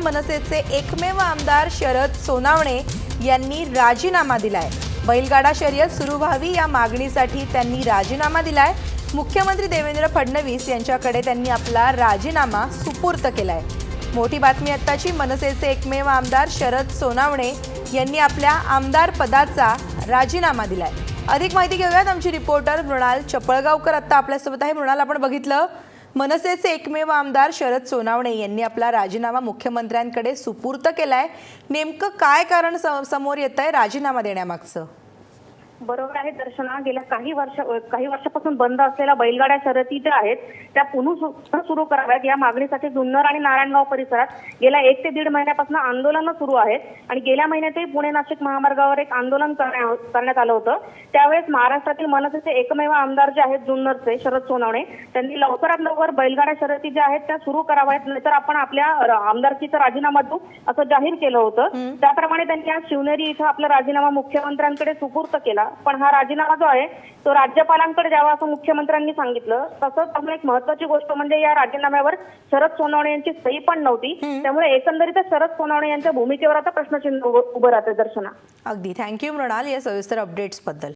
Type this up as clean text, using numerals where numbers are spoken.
मनसेचे एकमेव आमदार शरद सोनावणे यांनी राजीनामा दिलाय। बैलगाडा शर्यत सुरू व्हावी या मागणीसाठी त्यांनी राजीनामा दिलाय। मुख्यमंत्री देवेंद्र फडणवीस यांच्याकडे त्यांनी आपला राजीनामा सुपूर्द केलाय। मोठी बातमी आत्ताची, मनसेचे एकमेव आमदार शरद सोनावणे यांनी आपल्या आमदार पदाचा राजीनामा दिलाय। अधिक माहिती घेऊयात, आमची रिपोर्टर मृणाल चपळगावकर आता आपल्यासोबत आहे। मृणाल, आपण बघितलं मनसेचे एकमेव आमदार शरद सोनावणे यांनी आपला राजीनामा मुख्यमंत्र्यांकडे सुपूर्द केलाय। नेमकं काय कारण समोर येत आहे राजीनामा देण्यामागचं? बरोबर आहे दर्शना, गेल्या काही वर्षापासून बंद असलेल्या बैलगाड्या शर्यती ज्या आहेत त्या पुन्हा सुरू कराव्यात या मागणीसाठी जुन्नर आणि नारायणगाव परिसरात गेल्या 1 ते 1.5 महिन्यापासून आंदोलनं सुरू आहेत। आणि गेल्या महिन्यातही पुणे नाशिक महामार्गावर एक आंदोलन करण्यात आलं होतं। त्यावेळेस महाराष्ट्रातील मनसेचे एकमेव आमदार जे आहेत जुन्नरचे शरद सोनावणे त्यांनी लवकरात लवकर बैलगाड्या शर्यती ज्या आहेत त्या सुरू कराव्यात, नाहीतर आपण आपल्या आमदारकीचा राजीनामा देऊ असं जाहीर केलं होतं। त्याप्रमाणे त्यांनी आज शिवनेरी इथं आपला राजीनामा मुख्यमंत्र्यांकडे सुपूर्द केला। पण हा राजीनामा जो आहे तो राज्यपालांकडे द्यावा असं मुख्यमंत्र्यांनी सांगितलं। तसंच अजून एक महत्त्वाची गोष्ट म्हणजे या राजीनाम्यावर शरद सोनावणे यांची सही पण नव्हती। त्यामुळे एकंदरीत शरद सोनावणे यांच्या भूमिकेवर आता प्रश्नचिन्ह उभं राहते दर्शना। अगदी थँक्यू मृणाल या सविस्तर अपडेट्स बद्दल।